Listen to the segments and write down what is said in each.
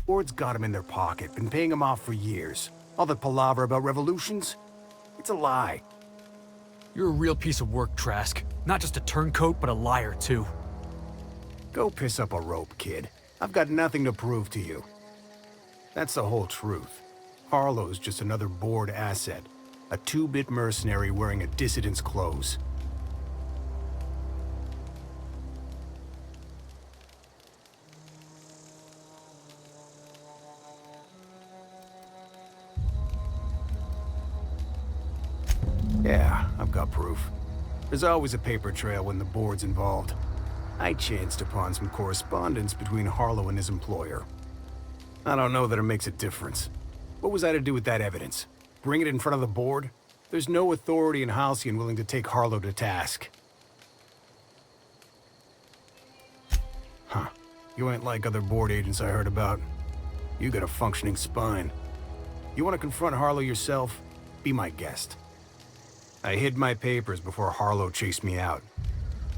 Board's got him in their pocket, been paying him off for years. All the palaver about revolutions? It's a lie. You're a real piece of work, Trask. Not just a turncoat, but a liar, too. Go piss up a rope, kid. I've got nothing to prove to you. That's the whole truth. Harlow's just another Board asset. A two-bit mercenary wearing a dissident's clothes. Yeah, I've got proof. There's always a paper trail when the Board's involved. I chanced upon some correspondence between Harlow and his employer. I don't know that it makes a difference. What was I to do with that evidence? Bring it in front of the Board? There's no authority in Halcyon willing to take Harlow to task. Huh. You ain't like other Board agents I heard about. You got a functioning spine. You want to confront Harlow yourself? Be my guest. I hid my papers before Harlow chased me out.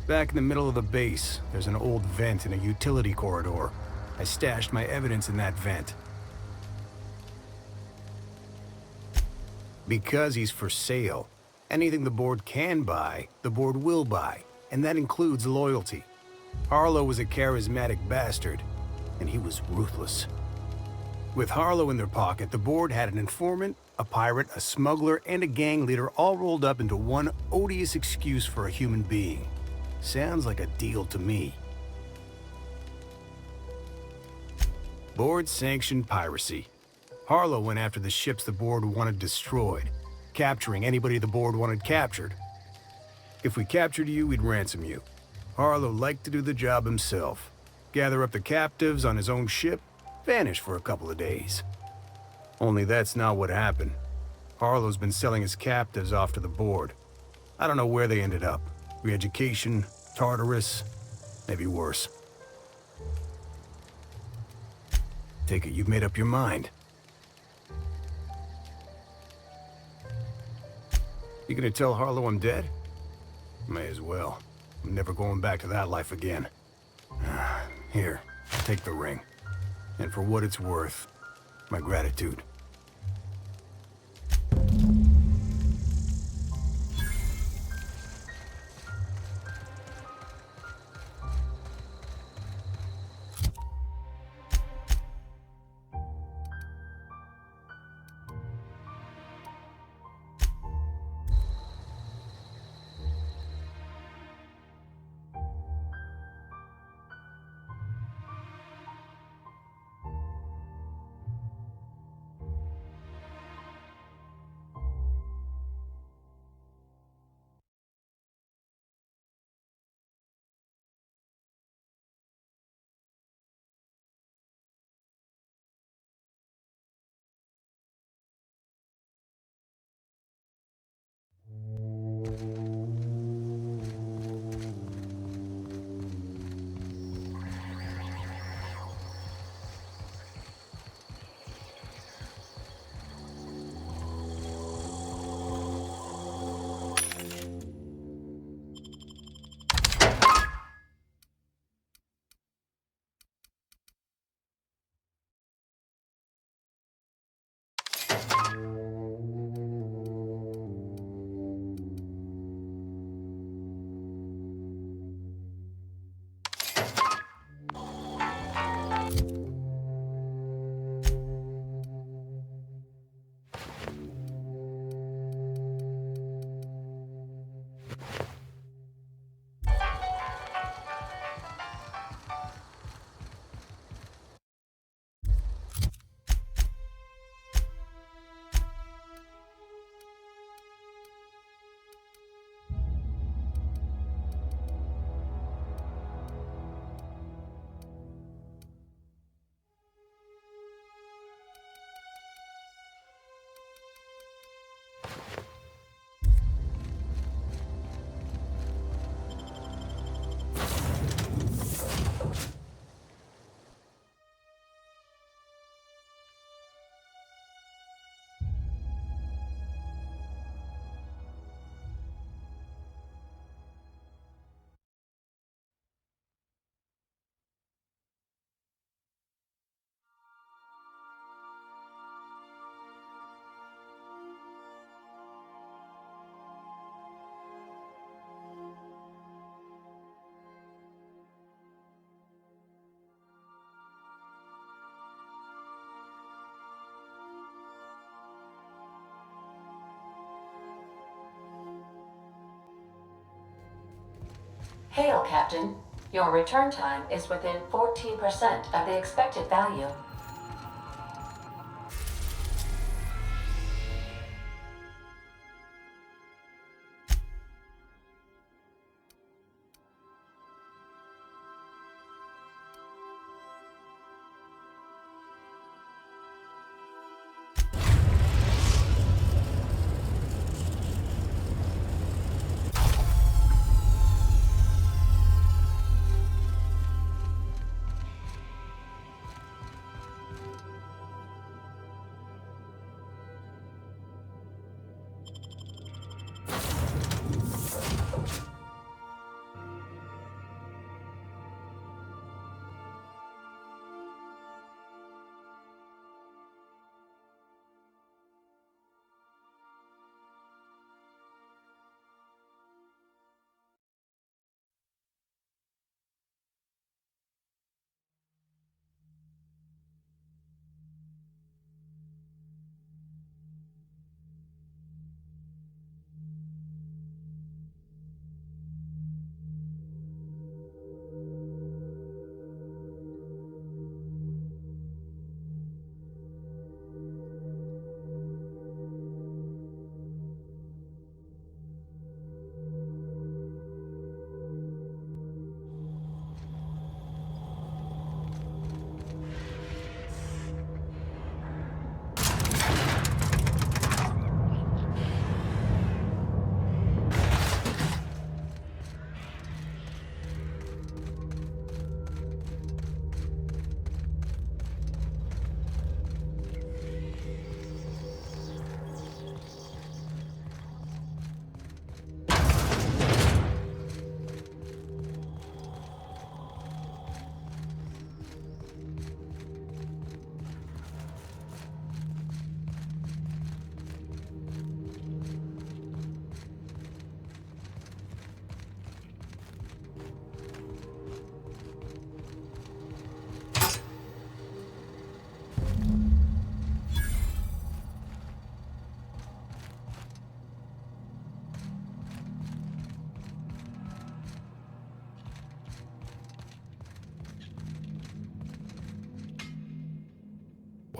Back in the middle of the base, there's an old vent in a utility corridor. I stashed my evidence in that vent. Because he's for sale. Anything the Board can buy, the Board will buy, and that includes loyalty. Harlow was a charismatic bastard, and he was ruthless. With Harlow in their pocket, the Board had an informant, a pirate, a smuggler, and a gang leader all rolled up into one odious excuse for a human being. Sounds like a deal to me. Board-sanctioned piracy. Harlow went after the ships the Board wanted destroyed, capturing anybody the Board wanted captured. If we captured you, we'd ransom you. Harlow liked to do the job himself. Gather up the captives on his own ship, vanish for a couple of days. Only that's not what happened. Harlow's been selling his captives off to the Board. I don't know where they ended up. Re-education, Tartarus, maybe worse. Take it you've made up your mind. You gonna tell Harlow I'm dead? May as well. I'm never going back to that life again. Here, take the ring. And for what it's worth, my gratitude. Hail, Captain. Your return time is within 14% of the expected value.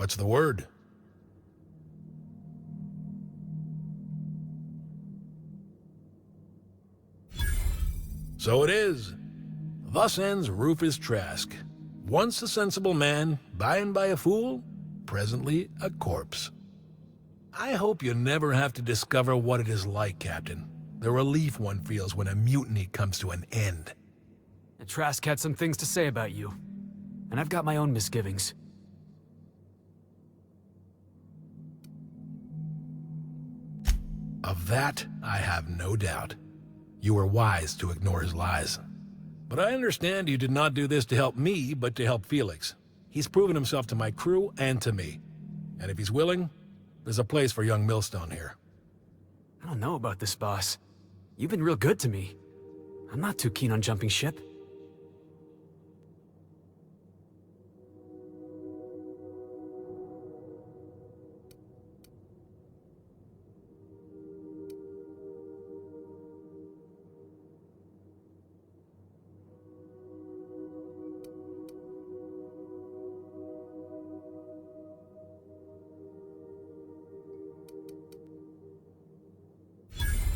What's the word? So it is. Thus ends Rufus Trask. Once a sensible man, by and by a fool, presently a corpse. I hope you never have to discover what it is like, Captain. The relief one feels when a mutiny comes to an end. And Trask had some things to say about you. And I've got my own misgivings. Of that, I have no doubt. You were wise to ignore his lies. But I understand you did not do this to help me, but to help Felix. He's proven himself to my crew and to me. And if he's willing, there's a place for young Millstone here. I don't know about this, boss. You've been real good to me. I'm not too keen on jumping ship.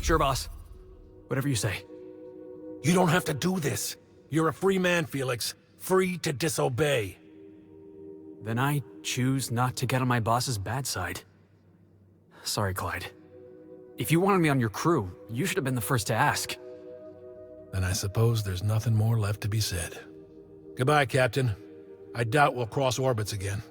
Sure, boss. Whatever you say. You don't have to do this. You're a free man, Felix. Free to disobey. Then I choose not to get on my boss's bad side. Sorry, Clyde. If you wanted me on your crew, you should have been the first to ask. Then I suppose there's nothing more left to be said. Goodbye, Captain. I doubt we'll cross orbits again.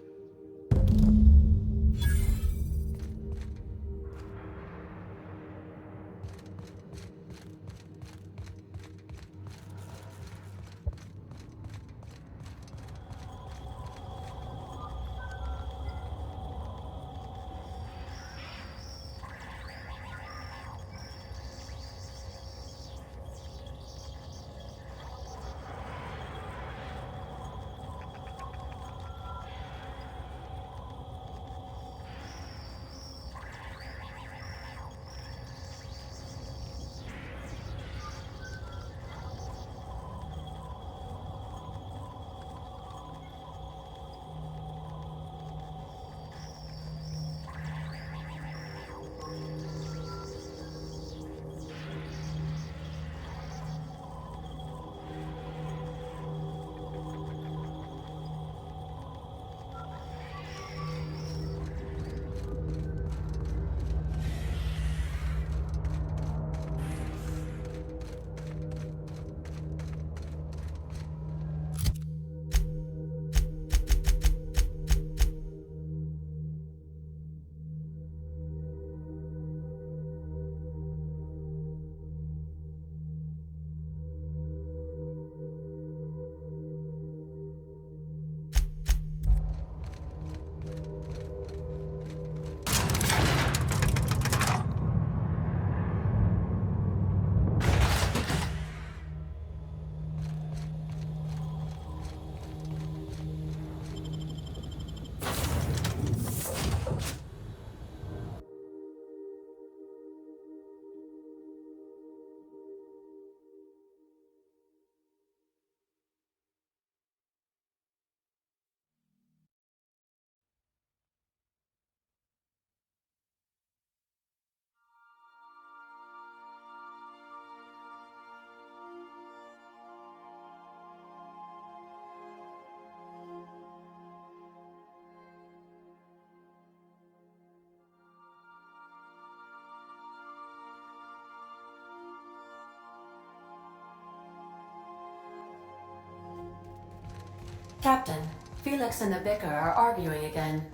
Captain, Felix and the Vicar are arguing again.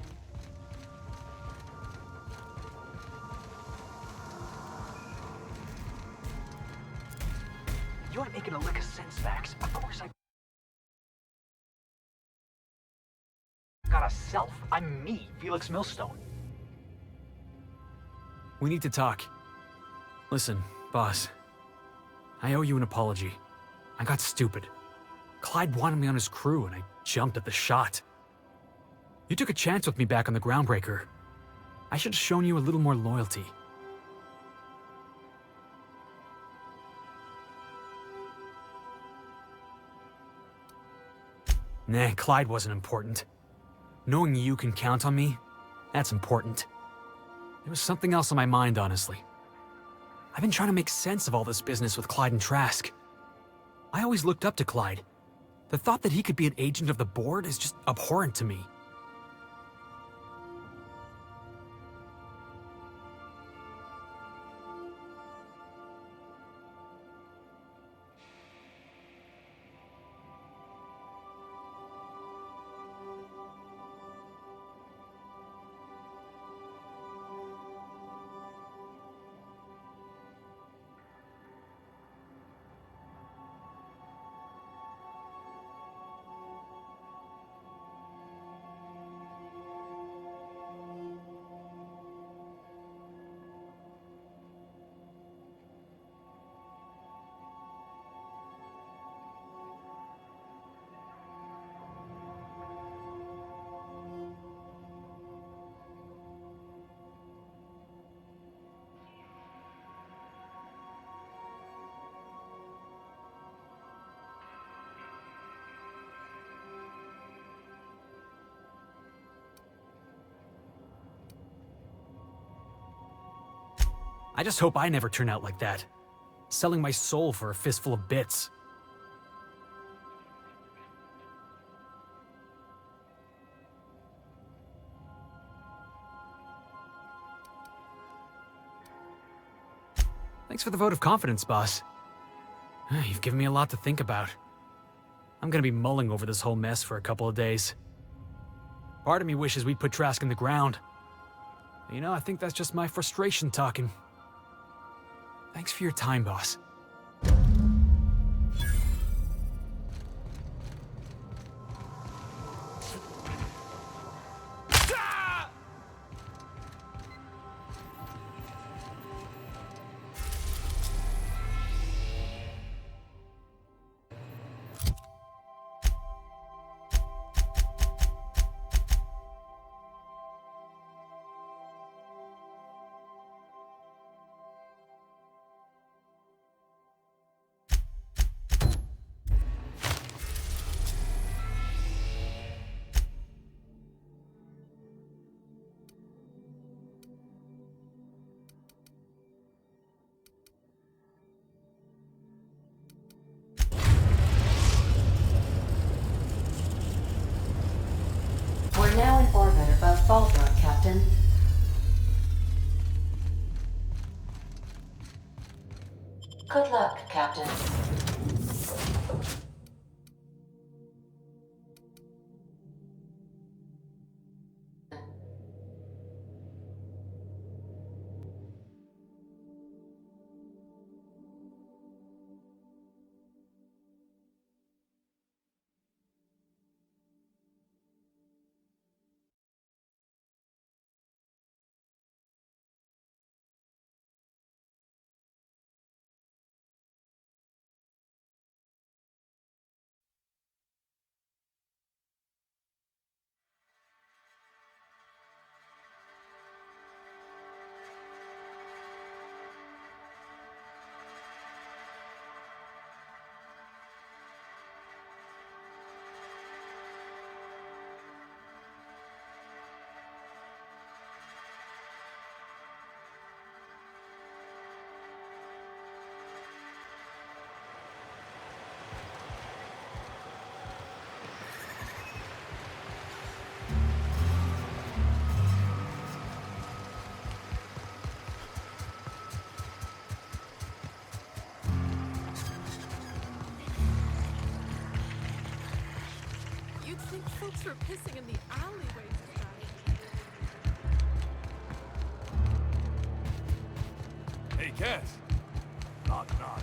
You ain't making a lick of sense, Max. Of course I got a self. I'm me, Felix Millstone. We need to talk. Listen, boss. I owe you an apology. I got stupid. Clyde wanted me on his crew, and I jumped at the shot. You took a chance with me back on the Groundbreaker. I should have shown you a little more loyalty. Nah, Clyde wasn't important. Knowing you can count on me, that's important. There was something else on my mind, honestly. I've been trying to make sense of all this business with Clyde and Trask. I always looked up to Clyde. The thought that he could be an agent of the board is just abhorrent to me. I just hope I never turn out like that. Selling my soul for a fistful of bits. Thanks for the vote of confidence, boss. You've given me a lot to think about. I'm gonna be mulling over this whole mess for a couple of days. Part of me wishes we'd put Trask in the ground. You know, I think that's just my frustration talking. Thanks for your time, boss. We're now in orbit above Fallbrook, Captain. Good luck, Captain. You'd think folks were pissing in the alleyways tonight. Hey, Cass. Knock, knock.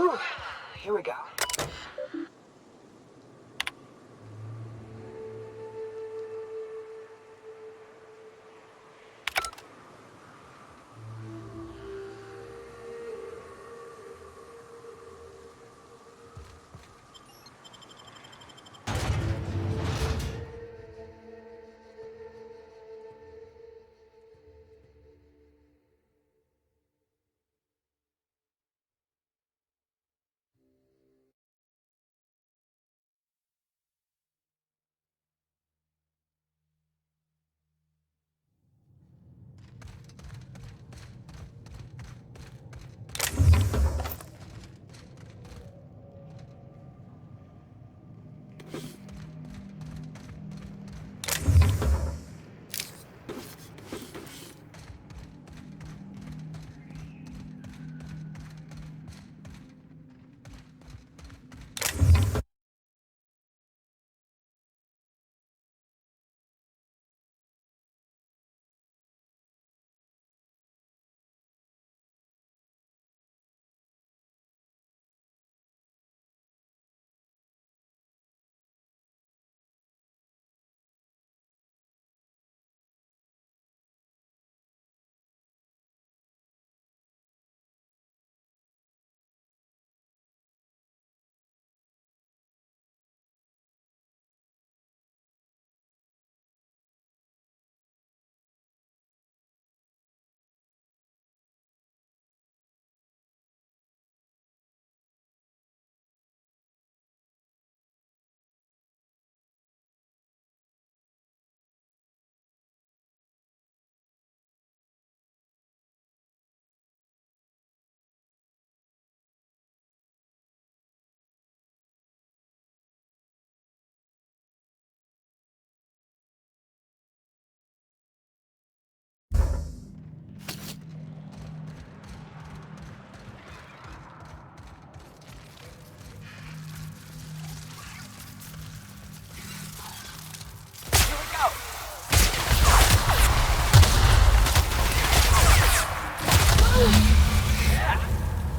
Whew. Here we go.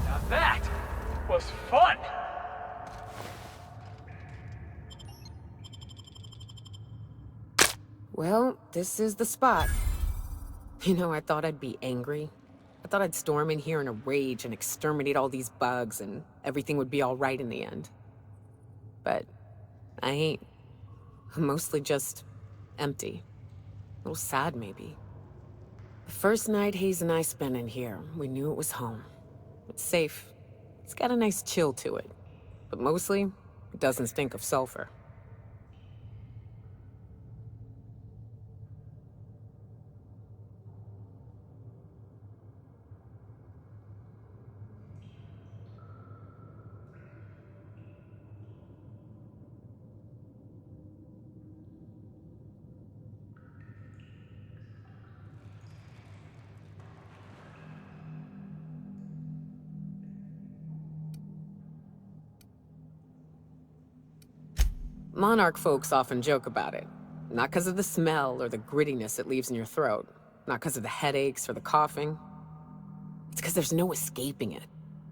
Now that was fun! Well, this is the spot. You know, I thought I'd be angry. I thought I'd storm in here in a rage and exterminate all these bugs and everything would be all right in the end. But I ain't. I'm mostly just empty. A little sad, maybe. The first night Hayes and I spent in here, we knew it was home. It's safe. It's got a nice chill to it. But mostly, it doesn't stink of sulfur. Monarch folks often joke about it. Not because of the smell or the grittiness it leaves in your throat. Not because of the headaches or the coughing. It's because there's no escaping it.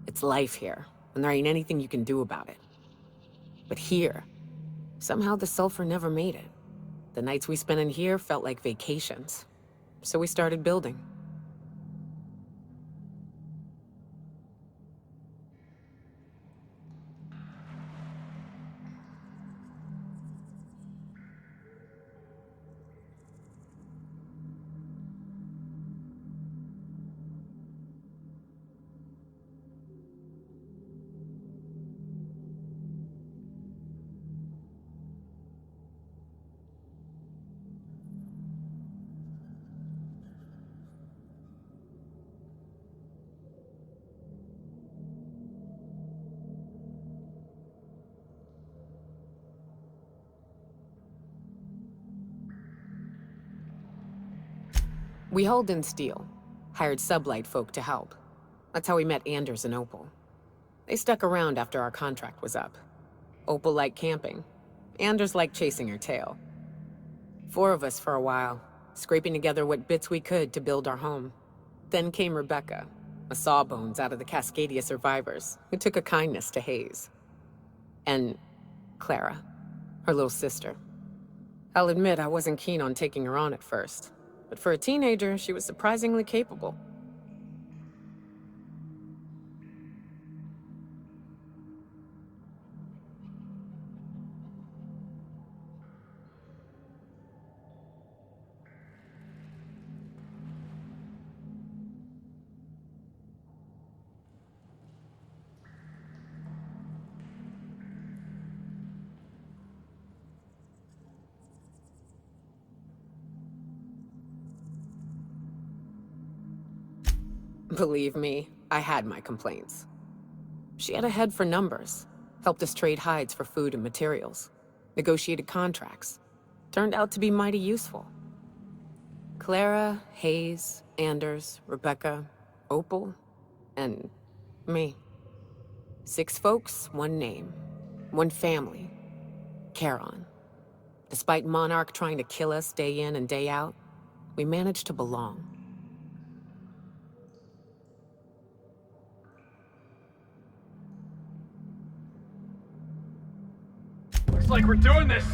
It's life here, and there ain't anything you can do about it. But here, somehow the sulfur never made it. The nights we spent in here felt like vacations. So we started building. We hauled in steel, hired sublight folk to help. That's how we met Anders and Opal. They stuck around after our contract was up. Opal liked camping. Anders liked chasing her tail. 4 of us for a while, scraping together what bits we could to build our home. Then came Rebecca, a sawbones out of the Cascadia survivors, who took a kindness to Hayes. And Clara, her little sister. I'll admit I wasn't keen on taking her on at first, but for a teenager, she was surprisingly capable. Believe me, I had my complaints. She had a head for numbers, helped us trade hides for food and materials, negotiated contracts. Turned out to be mighty useful. Clara, Hayes, Anders, Rebecca, Opal, and me. 6 folks, 1 name, 1 family. Charon. Despite Monarch trying to kill us day in and day out, we managed to belong. Looks like we're doing this!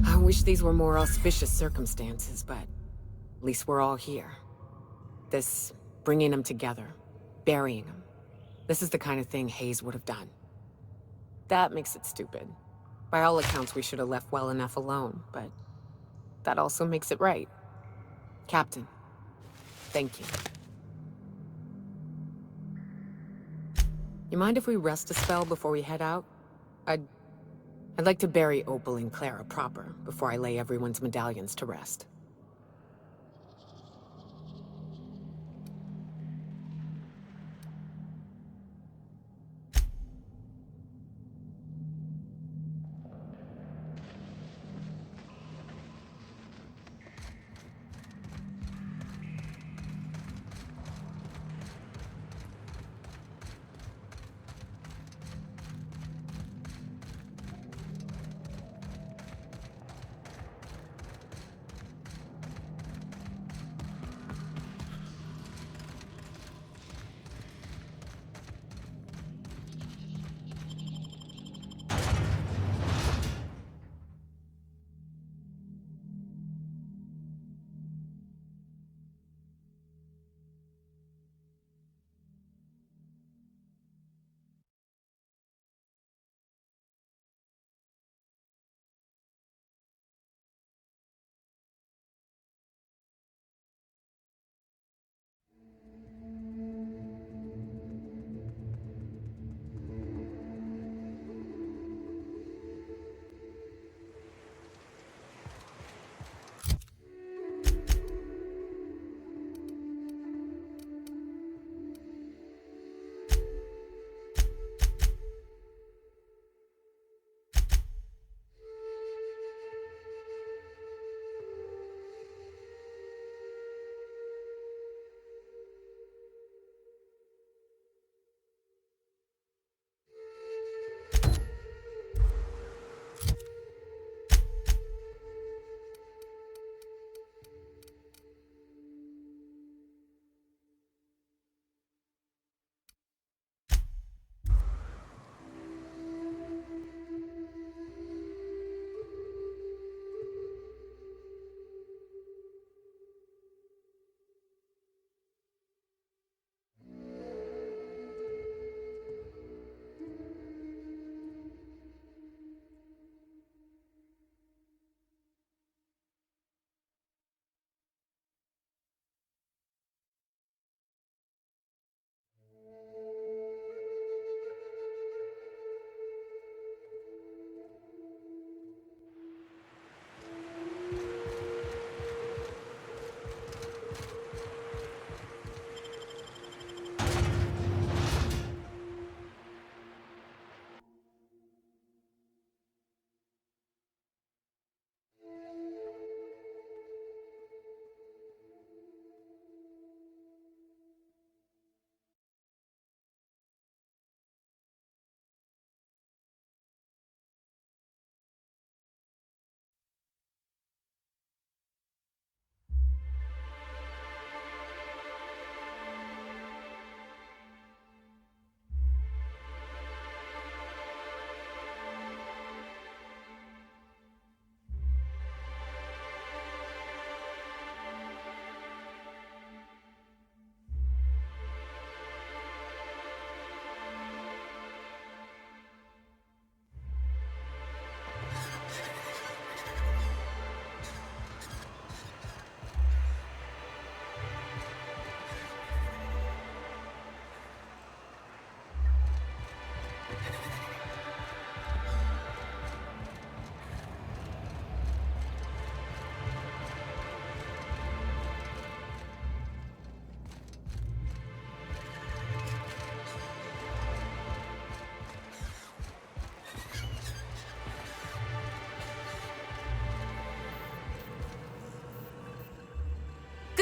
I wish these were more auspicious circumstances, but at least we're all here. This bringing them together, burying them. This is the kind of thing Hayes would have done. That makes it stupid. By all accounts, we should have left well enough alone, but that also makes it right. Captain, thank you. You mind if we rest a spell before we head out? I'd like to bury Opal and Clara proper before I lay everyone's medallions to rest.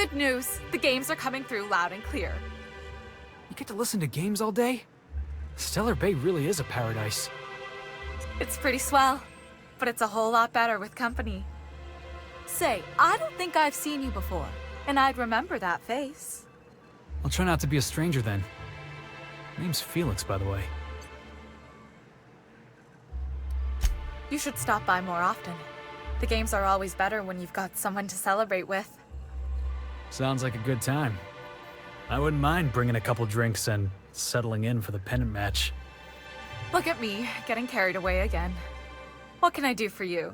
Good news. The games are coming through loud and clear. You get to listen to games all day? Stellar Bay really is a paradise. It's pretty swell, but it's a whole lot better with company. Say, I don't think I've seen you before, and I'd remember that face. I'll try not to be a stranger then. Name's Felix, by the way. You should stop by more often. The games are always better when you've got someone to celebrate with. Sounds like a good time. I wouldn't mind bringing a couple drinks and settling in for the pennant match. Look at me, getting carried away again. What can I do for you?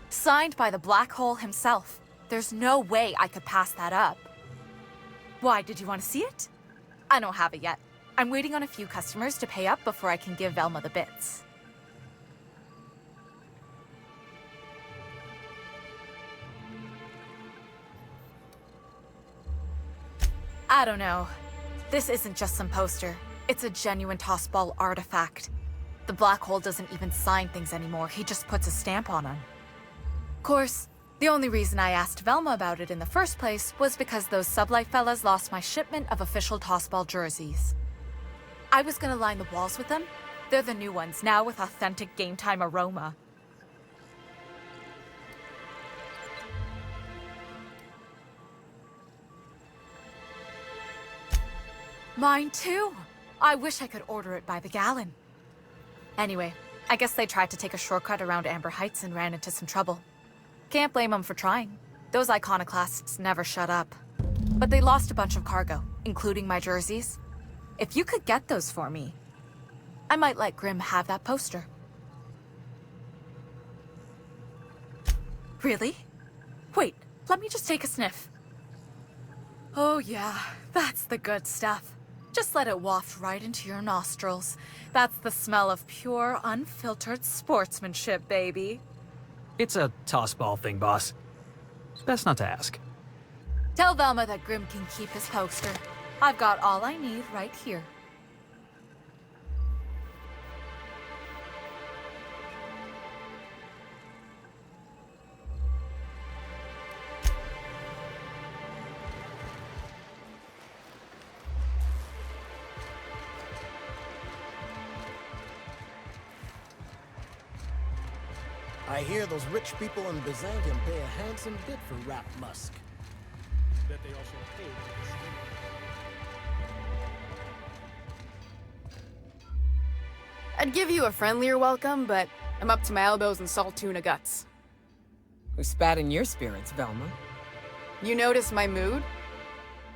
Signed by the Black Hole himself. There's no way I could pass that up. Why, did you want to see it? I don't have it yet. I'm waiting on a few customers to pay up before I can give Velma the bits. I don't know. This isn't just some poster. It's a genuine tossball artifact. The Black Hole doesn't even sign things anymore. He just puts a stamp on them. Of course, the only reason I asked Velma about it in the first place was because those Sublight fellas lost my shipment of official tossball jerseys. I was gonna line the walls with them. They're the new ones, now with authentic game time aroma. Mine too. I wish I could order it by the gallon. Anyway, I guess they tried to take a shortcut around Amber Heights and ran into some trouble. Can't blame them for trying. Those iconoclasts never shut up. But they lost a bunch of cargo, including my jerseys. If you could get those for me, I might let Grimm have that poster. Really? Wait, let me just take a sniff. Oh yeah, that's the good stuff. Just let it waft right into your nostrils. That's the smell of pure, unfiltered sportsmanship, baby. It's a tossball thing, boss. It's best not to ask. Tell Velma that Grimm can keep his poster. I've got all I need right here. I hear those rich people in Byzantium pay a handsome bit for Rap Musk. Bet they also pay for the skin. I'd give you a friendlier welcome, but I'm up to my elbows in salt tuna guts. Who spat in your spirits, Velma? You notice my mood?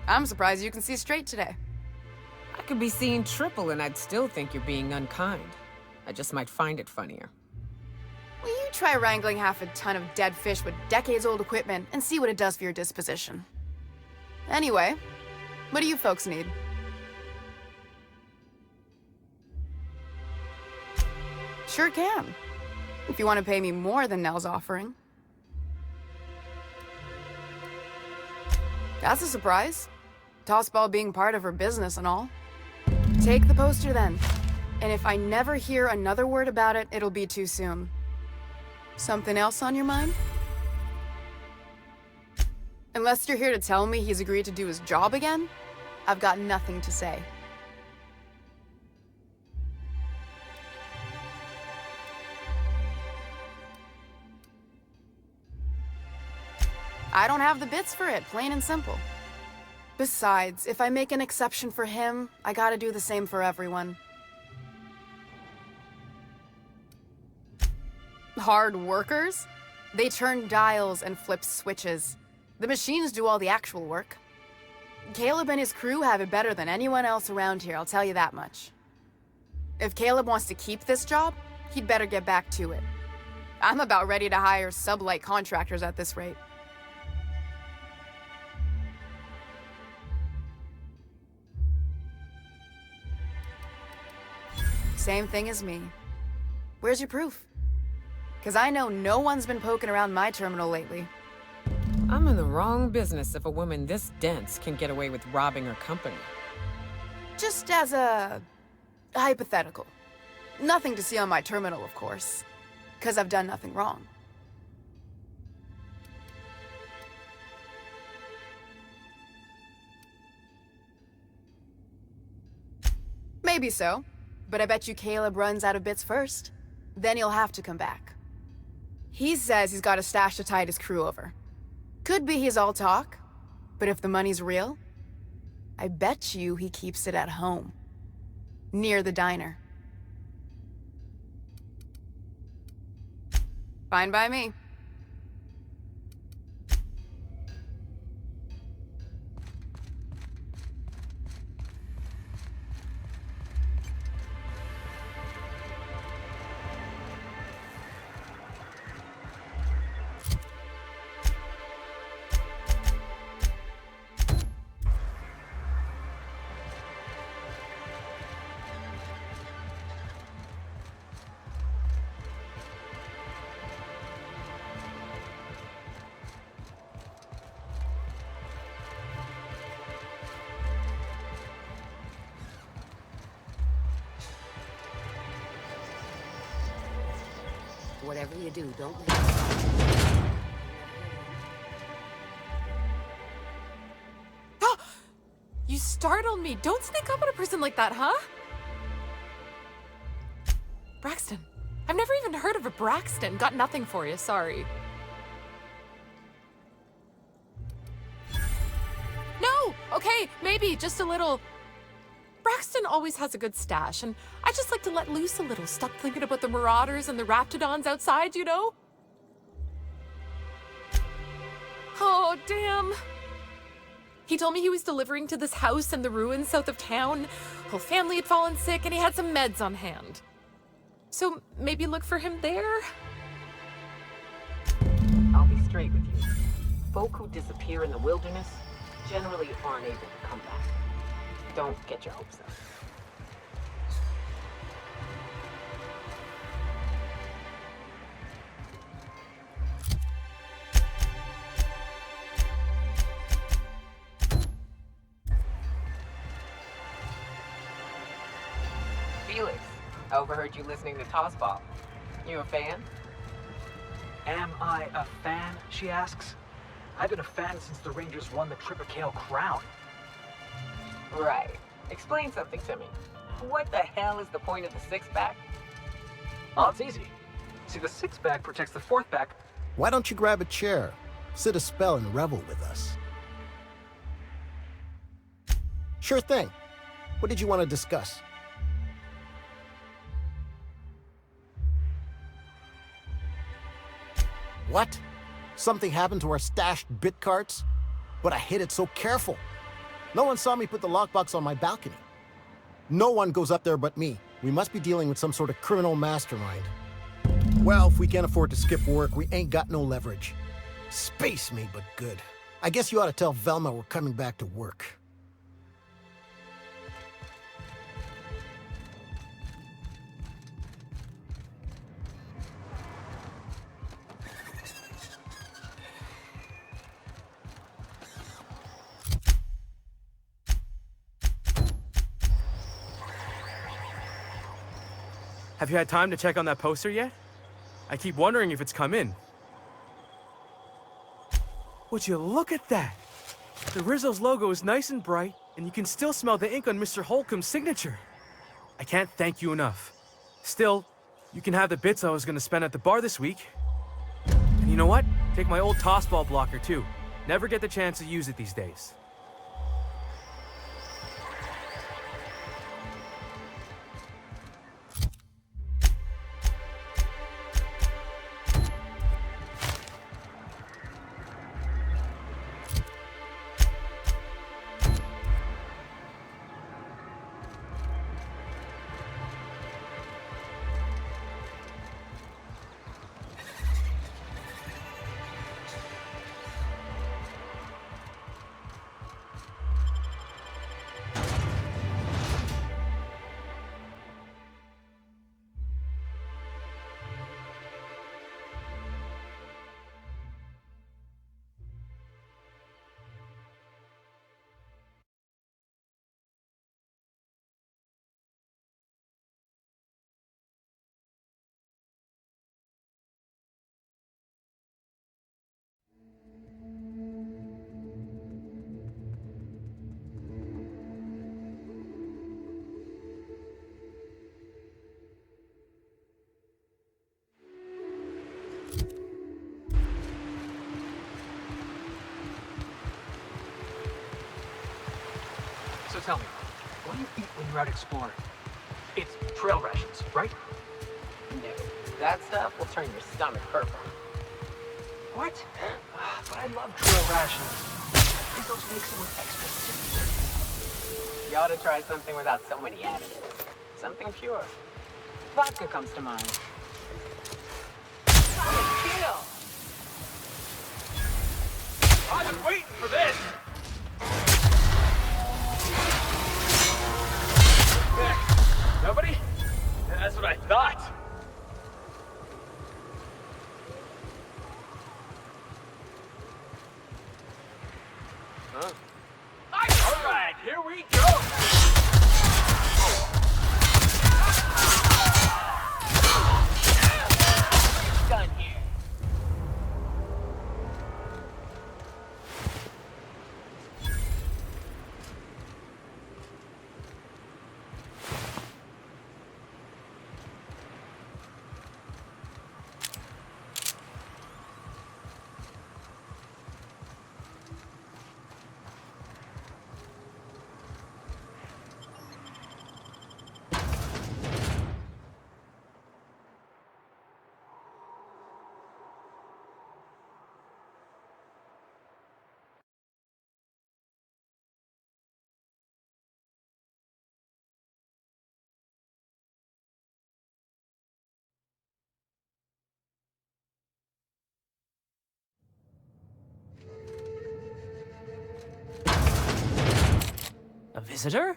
I'm surprised you can see straight today. I could be seeing triple and I'd still think you're being unkind. I just might find it funnier. Will you try wrangling half a ton of dead fish with decades-old equipment and see what it does for your disposition? Anyway, what do you folks need? Sure can. If you want to pay me more than Nell's offering. That's a surprise. Tossball being part of her business and all. Take the poster then. And if I never hear another word about it, it'll be too soon. Something else on your mind? Unless you're here to tell me he's agreed to do his job again, I've got nothing to say. I don't have the bits for it, plain and simple. Besides, if I make an exception for him, I gotta do the same for everyone. Hard workers? They turn dials and flip switches. The machines do all the actual work. Caleb and his crew have it better than anyone else around here, I'll tell you that much. If Caleb wants to keep this job, he'd better get back to it. I'm about ready to hire sublight contractors at this rate. Same thing as me. Where's your proof? Because I know no one's been poking around my terminal lately. I'm in the wrong business if a woman this dense can get away with robbing her company. Just as a hypothetical. Nothing to see on my terminal, of course. Because I've done nothing wrong. Maybe so, but I bet you Caleb runs out of bits first. Then he'll have to come back. He says he's got a stash to tide his crew over. Could be he's all talk, but if the money's real, I bet you he keeps it at home. Near the diner. Fine by me. Whatever you do, don't leave. You startled me. Don't sneak up on a person like that, huh? Braxton. I've never even heard of a Braxton. Got nothing for you, sorry. No! Okay, maybe, just a little. Braxton always has a good stash, and I just like to let loose a little. Stop thinking about the marauders and the raptidons outside, you know? Oh, damn. He told me he was delivering to this house in the ruins south of town. Whole family had fallen sick, and he had some meds on hand. So maybe look for him there? I'll be straight with you. Folk who disappear in the wilderness generally aren't able to come back. Don't get your hopes up. Felix, I overheard you listening to Tossball. You a fan? Am I a fan, she asks. I've been a fan since the Rangers won the Tripicale Crown. Right. Explain something to me. What the hell is the point of the six-pack? Oh, it's easy. See, the six-pack protects the fourth-pack. Why don't you grab a chair, sit a spell, and revel with us? Sure thing. What did you want to discuss? What? Something happened to our stashed bit carts? But I hid it so careful. No one saw me put the lockbox on my balcony. No one goes up there but me. We must be dealing with some sort of criminal mastermind. Well, if we can't afford to skip work, we ain't got no leverage. Space me, but good. I guess you ought to tell Velma we're coming back to work. Have you had time to check on that poster yet? I keep wondering if it's come in. Would you look at that? The Rizzo's logo is nice and bright, and you can still smell the ink on Mr. Holcomb's signature. I can't thank you enough. Still, you can have the bits I was gonna spend at the bar this week. And you know what? Take my old tossball blocker too. Never get the chance to use it these days. tell me, what do you eat when you're out exploring? It's trail rations, right? No, that stuff will turn your stomach purple. What? But I love trail rations. Those makes them with extra soup. You ought to try something without so many additives. Something pure. Vodka comes to mind. Kill! I've been waiting for this! Nobody? That's what I thought. Huh? All right, here we go. Done here. A visitor?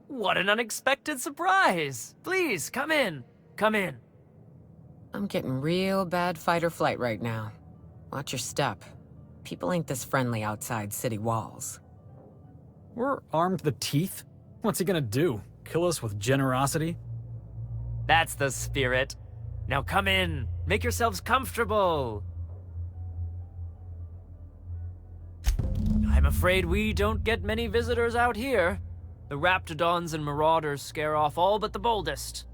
What an unexpected surprise! Please, come in. Come in. I'm getting real bad fight or flight right now. Watch your step. People ain't this friendly outside city walls. We're armed to the teeth. What's he gonna do? Kill us with generosity? That's the spirit. Now come in. Make yourselves comfortable. I'm afraid we don't get many visitors out here. The Raptidons and Marauders scare off all but the boldest.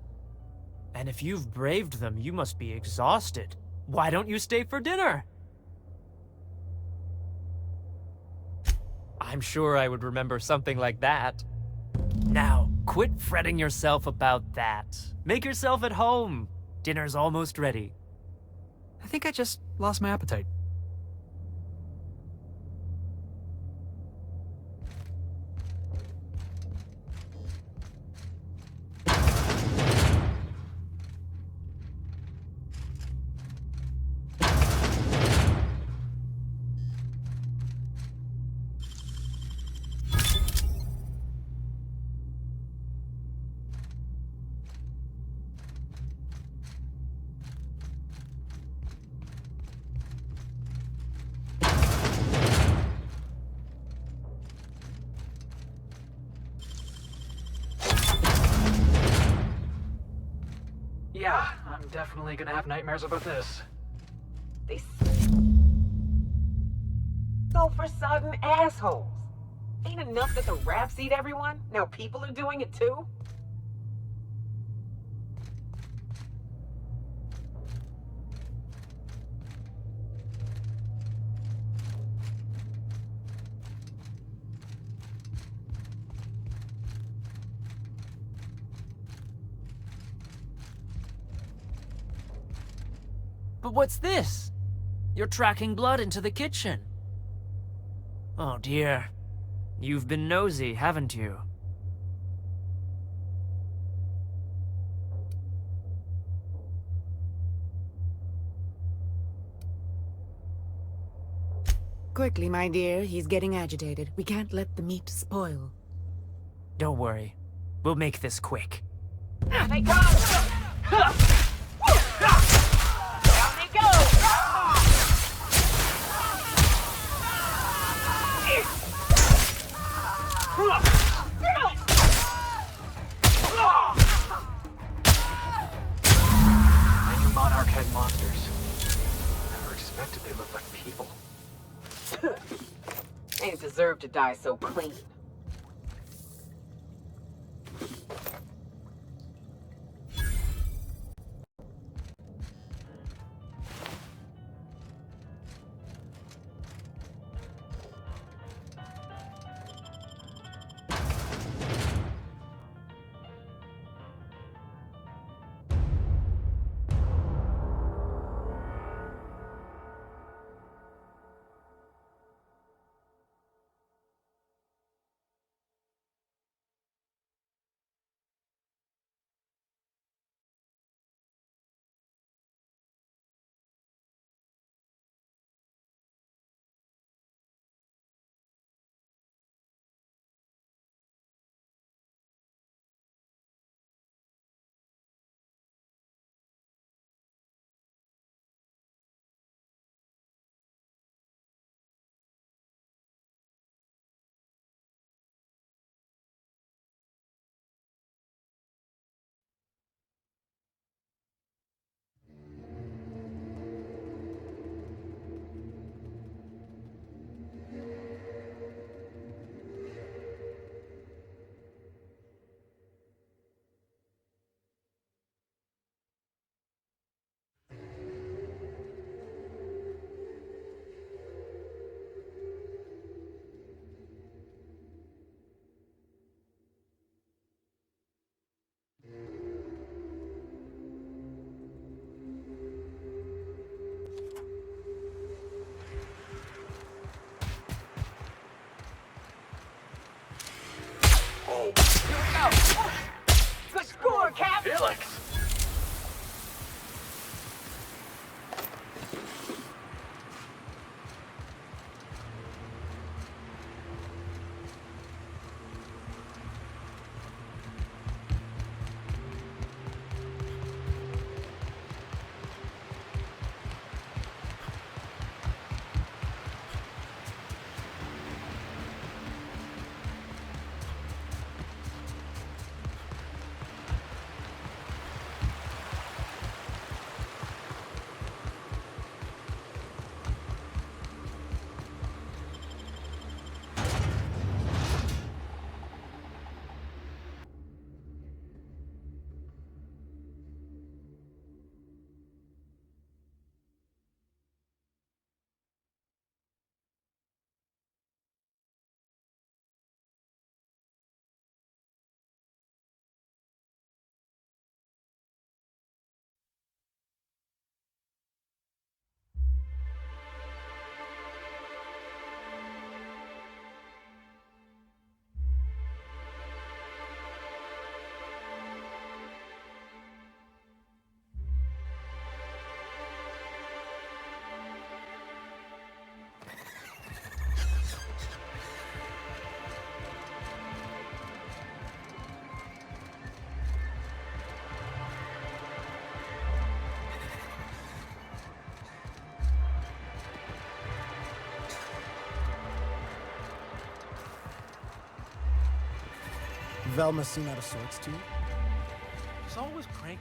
And if you've braved them, you must be exhausted. Why don't you stay for dinner? I'm sure I would remember something like that. Now, quit fretting yourself about that. Make yourself at home. Dinner's almost ready. I think I just lost my appetite. Yeah, I'm definitely gonna have nightmares about this. They sulfur-sodden assholes. Ain't enough that the raps eat everyone? Now people are doing it too? But what's this? You're tracking blood into the kitchen. Oh dear. You've been nosy, haven't you? Quickly, my dear. He's getting agitated. We can't let the meat spoil. Don't worry. We'll make this quick. There they go! Down they go! I knew Monarch had monsters. Never expected they looked like people. Ain't deserve to die so clean. Velma seem out of sorts to you? She's always cranky.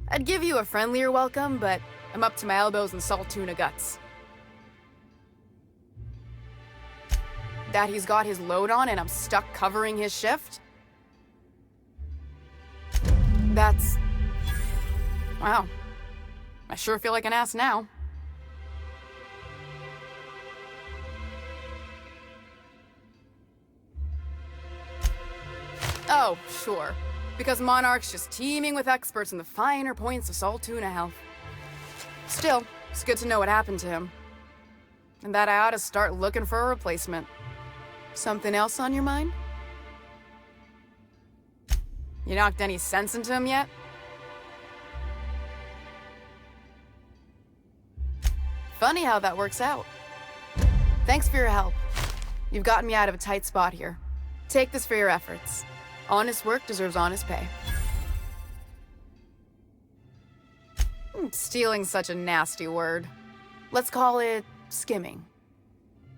I'd give you a friendlier welcome, but I'm up to my elbows in salt tuna guts. That he's got his load on and I'm stuck covering his shift? That's... wow. I sure feel like an ass now. Oh, sure. Because Monarch's just teeming with experts in the finer points of salt tuna health. Still, it's good to know what happened to him. And that I ought to start looking for a replacement. Something else on your mind? You knocked any sense into him yet? Funny how that works out. Thanks for your help. You've gotten me out of a tight spot here. Take this for your efforts. Honest work deserves honest pay. Stealing's such a nasty word. Let's call it skimming.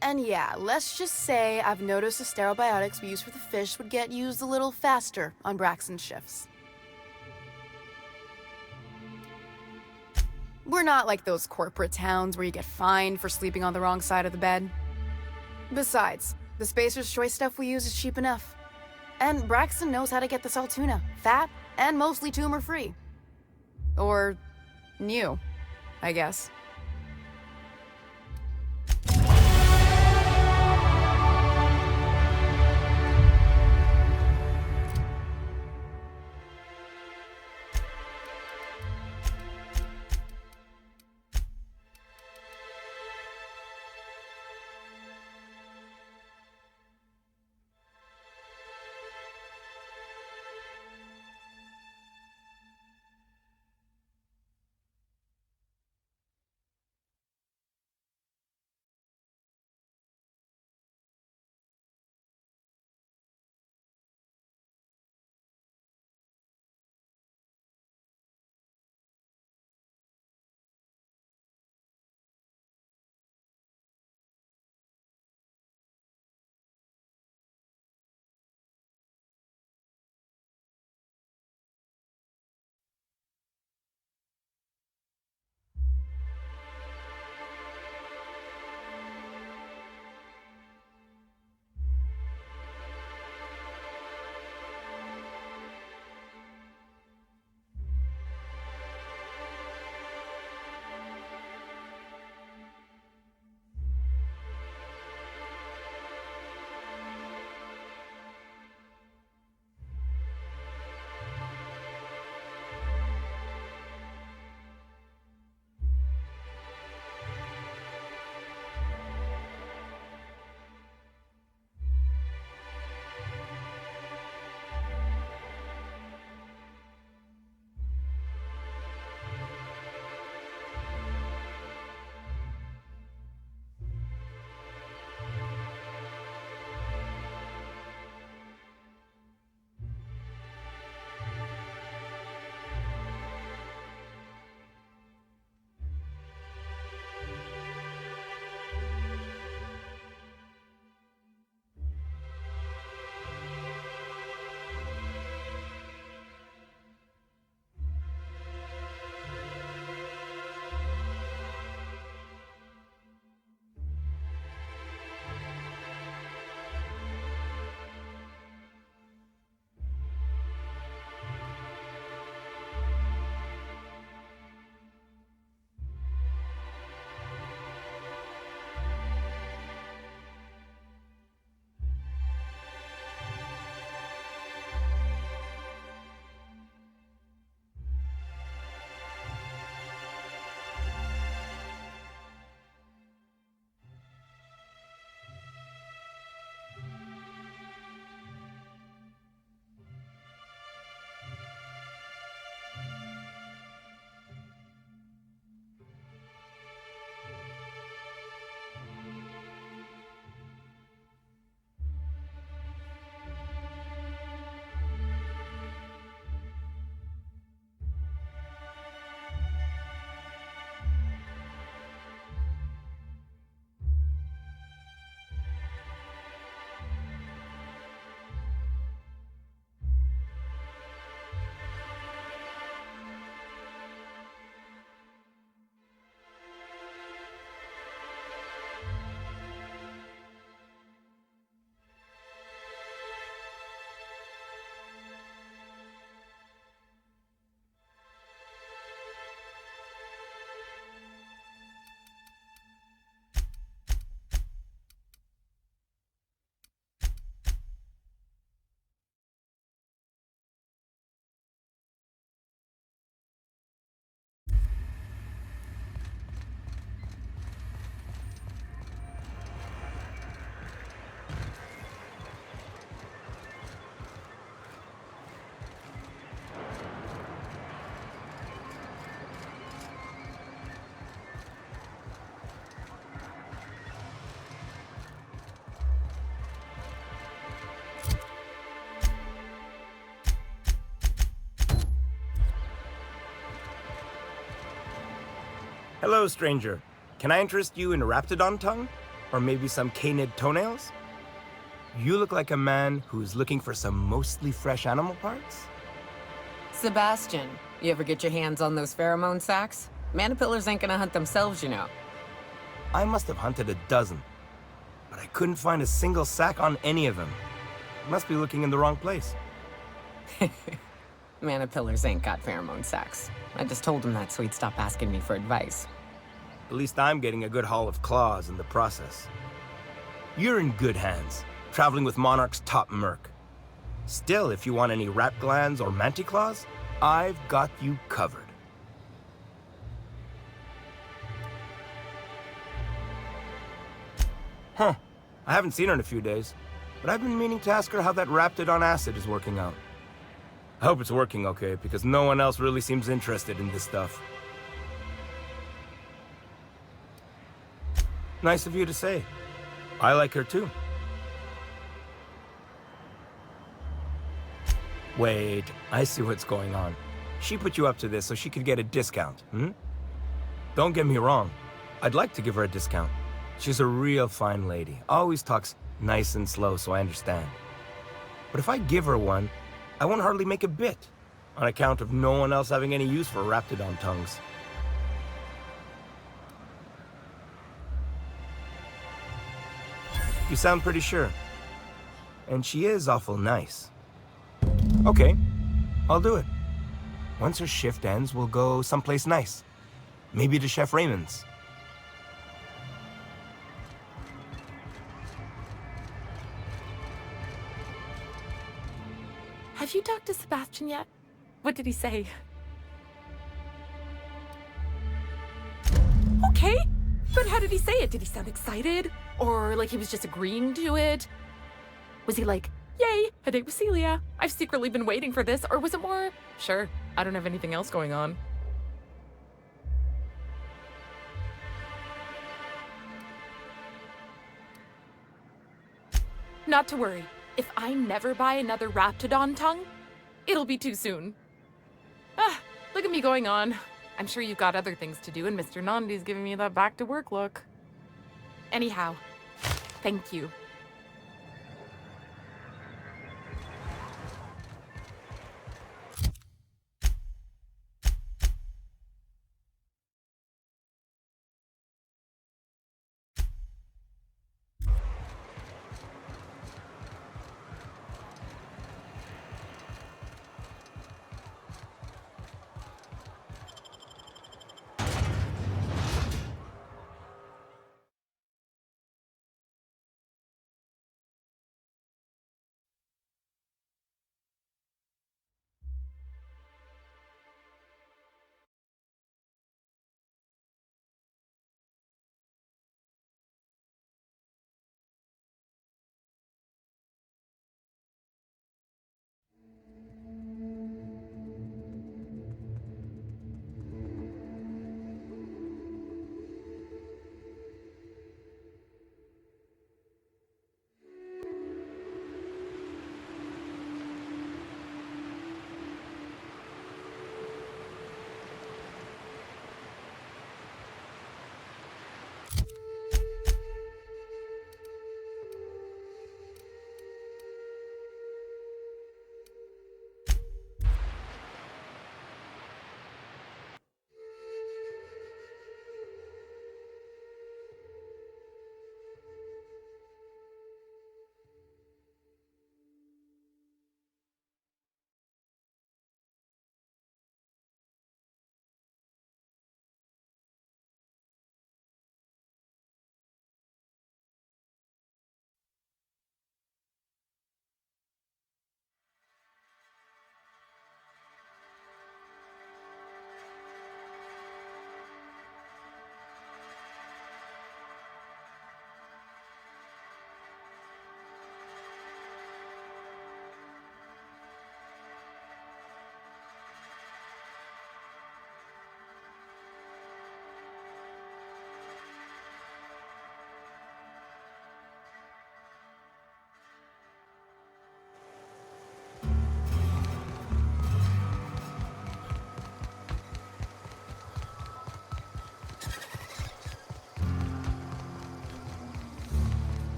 And yeah, let's just say I've noticed the sterile biotics we use for the fish would get used a little faster on Braxton's shifts. We're not like those corporate towns where you get fined for sleeping on the wrong side of the bed. Besides, the Spacer's Choice stuff we use is cheap enough. And Braxton knows how to get the salt tuna, fat and mostly tumor-free. Or new, I guess. Hello, stranger. Can I interest you in raptidon tongue? Or maybe some canid toenails? You look like a man who's looking for some mostly fresh animal parts? Sebastian, you ever get your hands on those pheromone sacs? Manipillars ain't gonna hunt themselves, you know. I must have hunted a dozen, but I couldn't find a single sack on any of them. Must be looking in the wrong place. Manipillars ain't got pheromone sacs. I just told him that so he'd stop asking me for advice. At least I'm getting a good haul of claws in the process. You're in good hands, traveling with Monarch's top merc. Still, if you want any rat glands or manticlaws, I've got you covered. Huh. I haven't seen her in a few days, but I've been meaning to ask her how that Raptidon acid is working out. I hope it's working okay, because no one else really seems interested in this stuff. Nice of you to say. I like her too. Wait, I see what's going on. She put you up to this so she could get a discount, hmm? Don't get me wrong. I'd like to give her a discount. She's a real fine lady. Always talks nice and slow, so I understand. But if I give her one, I won't hardly make a bit, on account of no one else having any use for Raptidon tongues. You sound pretty sure. And she is awful nice. Okay, I'll do it. Once her shift ends, we'll go someplace nice. Maybe to Chef Raymond's. Have you talked to Sebastian yet? What did he say? Okay, but how did he say it? Did he sound excited? Or like he was just agreeing to it? Was he like, yay, a date with Celia. I've secretly been waiting for this. Or was it more, sure, I don't have anything else going on. Not to worry. If I never buy another Raptidon tongue, it'll be too soon. Ah, look at me going on. I'm sure you've got other things to do, and Mr. Nandi's giving me that back-to-work look. Anyhow, thank you.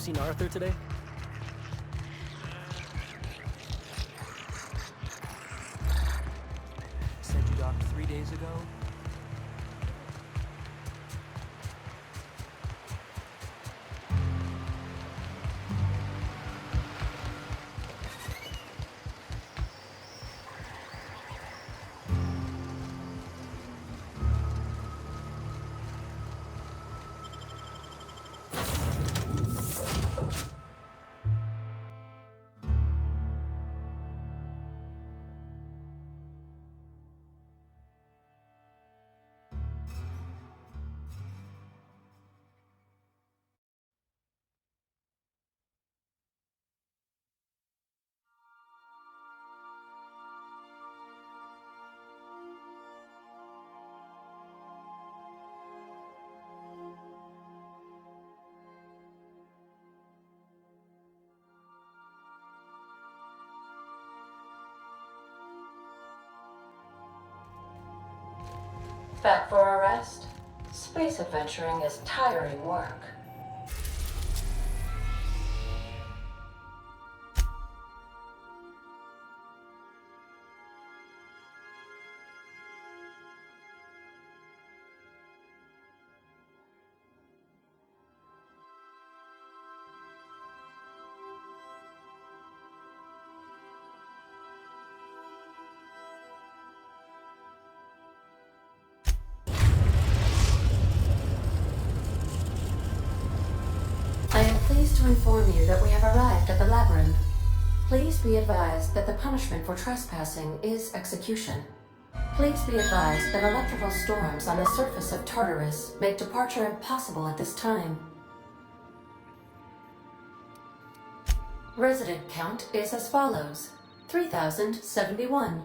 seen Arthur today? Said you docked 3 days ago? Back for a rest? Space adventuring is tiring work. I am pleased to inform you that we have arrived at the labyrinth. Please be advised that the punishment for trespassing is execution. Please be advised that electrical storms on the surface of Tartarus make departure impossible at this time. Resident count is as follows: 3,071.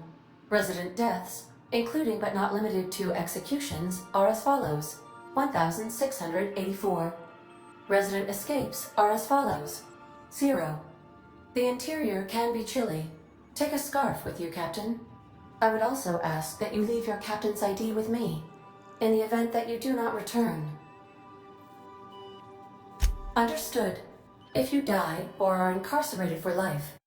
Resident deaths, including but not limited to executions, are as follows: 1,684. Resident escapes are as follows: 0. The interior can be chilly. Take a scarf with you, Captain. I would also ask that you leave your captain's ID with me, in the event that you do not return. Understood. If you die or are incarcerated for life,